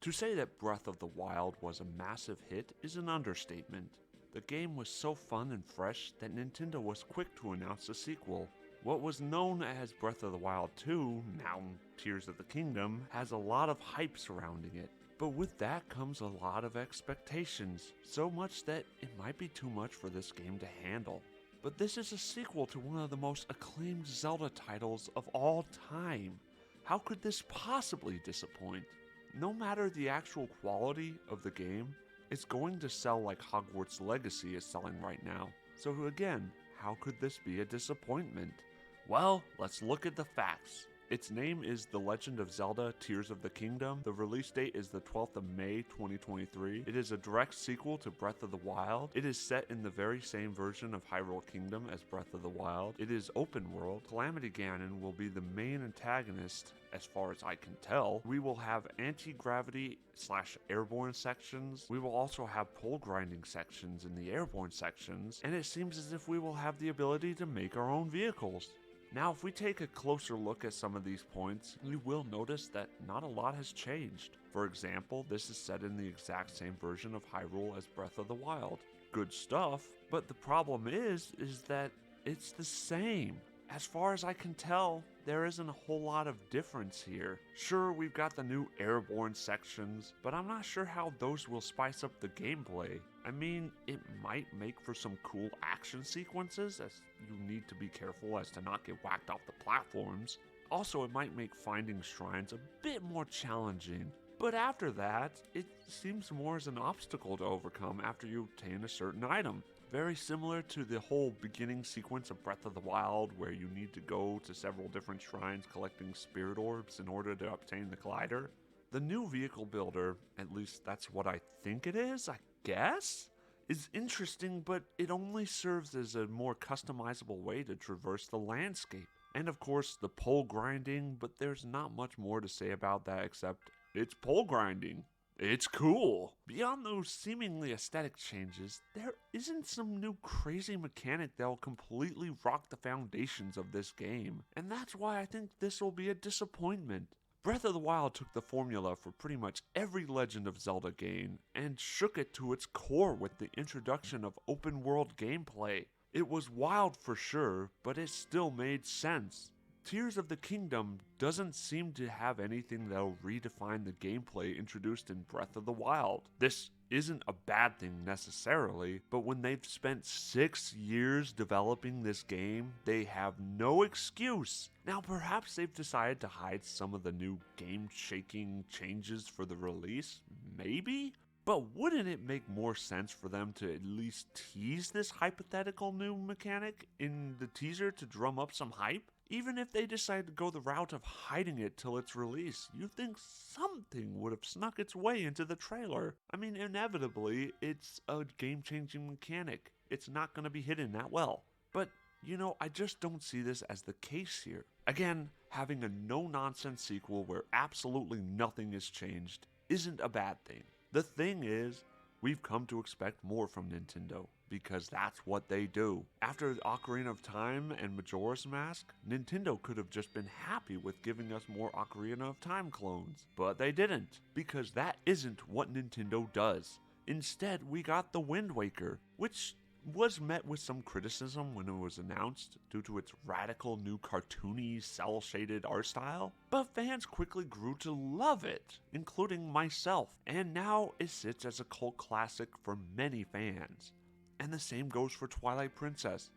To say that Breath of the Wild was a massive hit is an understatement. The game was so fun and fresh that Nintendo was quick to announce a sequel. What was known as Breath of the Wild 2, now Tears of the Kingdom, has a lot of hype surrounding it. But with that comes a lot of expectations, so much that it might be too much for this game to handle. But this is a sequel to one of the most acclaimed Zelda titles of all time. How could this possibly disappoint? No matter the actual quality of the game, it's going to sell like Hogwarts Legacy is selling right now. So again, how could this be a disappointment? Well, let's look at the facts. Its name is The Legend of Zelda Tears of the Kingdom. The release date is the 12th of May 2023. It is a direct sequel to Breath of the Wild. It is set in the very same version of Hyrule Kingdom as Breath of the Wild. It is open world. Calamity Ganon will be the main antagonist, as far as I can tell. We will have anti-gravity / airborne sections. We will also have pole grinding sections in the airborne sections, and it seems as if we will have the ability to make our own vehicles. Now, if we take a closer look at some of these points, you will notice that not a lot has changed. For example, this is set in the exact same version of Hyrule as Breath of the Wild. Good stuff, but the problem is that it's the same. As far as I can tell, there isn't a whole lot of difference here. Sure, we've got the new airborne sections, but I'm not sure how those will spice up the gameplay. I mean, it might make for some cool action sequences, as you need to be careful as to not get whacked off the platforms. Also, it might make finding shrines a bit more challenging. But after that, it seems more as an obstacle to overcome after you obtain a certain item. Very similar to the whole beginning sequence of Breath of the Wild, where you need to go to several different shrines collecting spirit orbs in order to obtain the glider. The new vehicle builder, at least that's what I think it is, I guess, is interesting, but it only serves as a more customizable way to traverse the landscape. And of course, the pole grinding, but there's not much more to say about that except it's pole grinding. It's cool. Beyond those seemingly aesthetic changes, there isn't some new crazy mechanic that'll completely rock the foundations of this game, and that's why I think this will be a disappointment. Breath of the Wild took the formula for pretty much every Legend of Zelda game and shook it to its core with the introduction of open world gameplay. It was wild for sure, but it still made sense. Tears of the Kingdom doesn't seem to have anything that'll redefine the gameplay introduced in Breath of the Wild. This isn't a bad thing necessarily, but when they've spent 6 years developing this game, they have no excuse. Now perhaps they've decided to hide some of the new game-shaking changes for the release, maybe? But wouldn't it make more sense for them to at least tease this hypothetical new mechanic in the teaser to drum up some hype? Even if they decide to go the route of hiding it till its release, you'd think something would have snuck its way into the trailer. I mean, inevitably, it's a game-changing mechanic. It's not going to be hidden that well. But, I just don't see this as the case here. Again, having a no-nonsense sequel where absolutely nothing is changed isn't a bad thing. The thing is, we've come to expect more from Nintendo, because that's what they do. After Ocarina of Time and Majora's Mask, Nintendo could have just been happy with giving us more Ocarina of Time clones. But they didn't, because that isn't what Nintendo does. Instead, we got the Wind Waker, which was met with some criticism when it was announced due to its radical new cartoony, cel-shaded art style, but fans quickly grew to love it, including myself, and now it sits as a cult classic for many fans. And the same goes for Twilight Princess.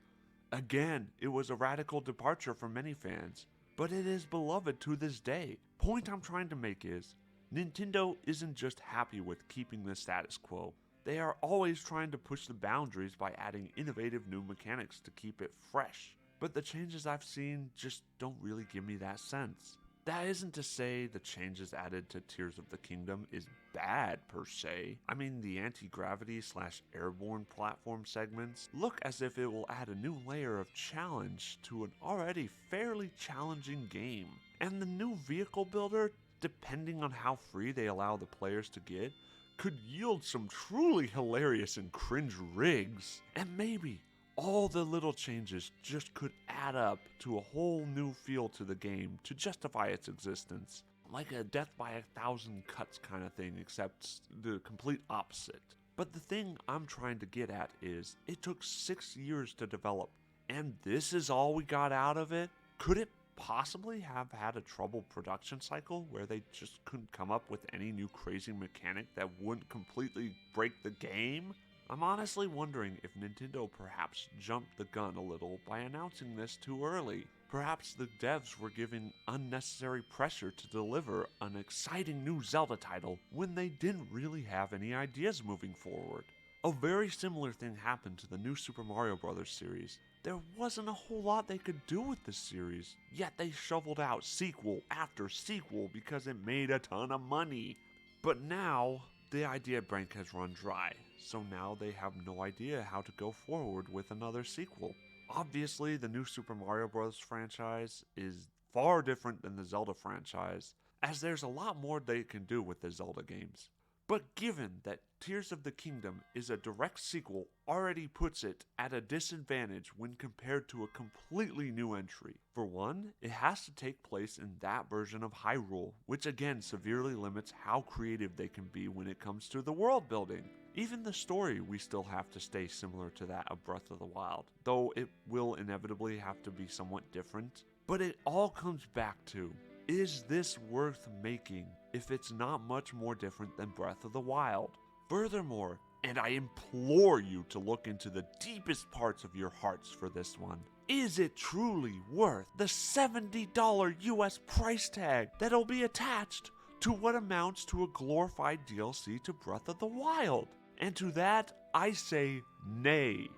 Again, it was a radical departure for many fans, but it is beloved to this day. Point I'm trying to make is, Nintendo isn't just happy with keeping the status quo. They are always trying to push the boundaries by adding innovative new mechanics to keep it fresh. But the changes I've seen just don't really give me that sense. That isn't to say the changes added to Tears of the Kingdom is bad per se. I mean, the anti-gravity / airborne platform segments look as if it will add a new layer of challenge to an already fairly challenging game. And the new vehicle builder, depending on how free they allow the players to get, could yield some truly hilarious and cringe rigs. And maybe all the little changes just could add up to a whole new feel to the game to justify its existence. like a death by 1,000 cuts kind of thing, except the complete opposite. But the thing I'm trying to get at is, it took 6 years to develop, and this is all we got out of it? Could it possibly have had a troubled production cycle where they just couldn't come up with any new crazy mechanic that wouldn't completely break the game? I'm honestly wondering if Nintendo perhaps jumped the gun a little by announcing this too early. Perhaps the devs were given unnecessary pressure to deliver an exciting new Zelda title when they didn't really have any ideas moving forward. A very similar thing happened to the new Super Mario Bros. Series. There wasn't a whole lot they could do with this series, yet they shoveled out sequel after sequel because it made a ton of money. But now, the idea bank has run dry, so now they have no idea how to go forward with another sequel. Obviously, the new Super Mario Bros. Franchise is far different than the Zelda franchise, as there's a lot more they can do with the Zelda games. But given that Tears of the Kingdom is a direct sequel already puts it at a disadvantage when compared to a completely new entry. For one, it has to take place in that version of Hyrule, which again severely limits how creative they can be when it comes to the world building. Even the story we still have to stay similar to that of Breath of the Wild, though it will inevitably have to be somewhat different. But it all comes back to, is this worth making if it's not much more different than Breath of the Wild? Furthermore, and I implore you to look into the deepest parts of your hearts for this one, is it truly worth the $70 US price tag that'll be attached to what amounts to a glorified DLC to Breath of the Wild? And to that, I say nay.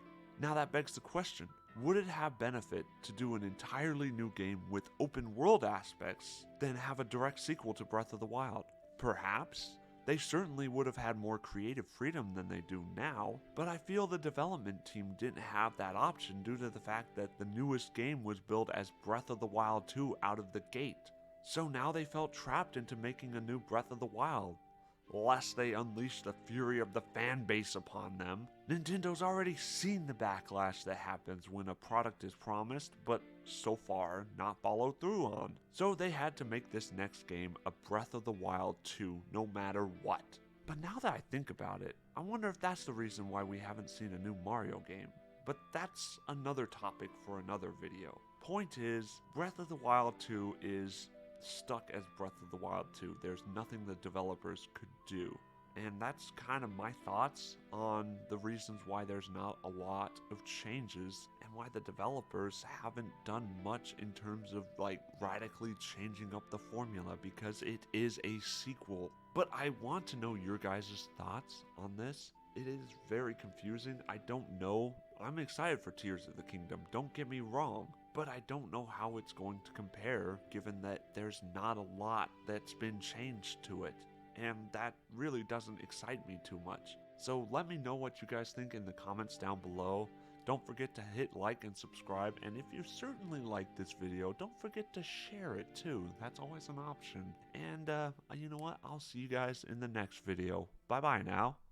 Now that begs the question, would it have benefit to do an entirely new game with open world aspects than have a direct sequel to Breath of the Wild? Perhaps. They certainly would have had more creative freedom than they do now, but I feel the development team didn't have that option due to the fact that the newest game was built as Breath of the Wild 2 out of the gate. So now they felt trapped into making a new Breath of the Wild. Lest they unleash the fury of the fan base upon them, Nintendo's already seen the backlash that happens when a product is promised, but so far not followed through on. So they had to make this next game a Breath of the Wild 2 no matter what. But now that I think about it, I wonder if that's the reason why we haven't seen a new Mario game. But that's another topic for another video. Point is, Breath of the Wild 2 is stuck as Breath of the Wild 2. There's nothing the developers could do. And that's kind of my thoughts on the reasons why there's not a lot of changes and why the developers haven't done much in terms of like radically changing up the formula, because it is a sequel. But I want to know your guys' thoughts on this. It is very confusing. I don't know. I'm excited for Tears of the Kingdom, don't get me wrong, but I don't know how it's going to compare given that there's not a lot that's been changed to it, and that really doesn't excite me too much. So let me know what you guys think in the comments down below. Don't forget to hit like and subscribe, and if you certainly like this video, don't forget to share it too. That's always an option. And you know what? I'll see you guys in the next video. Bye bye now.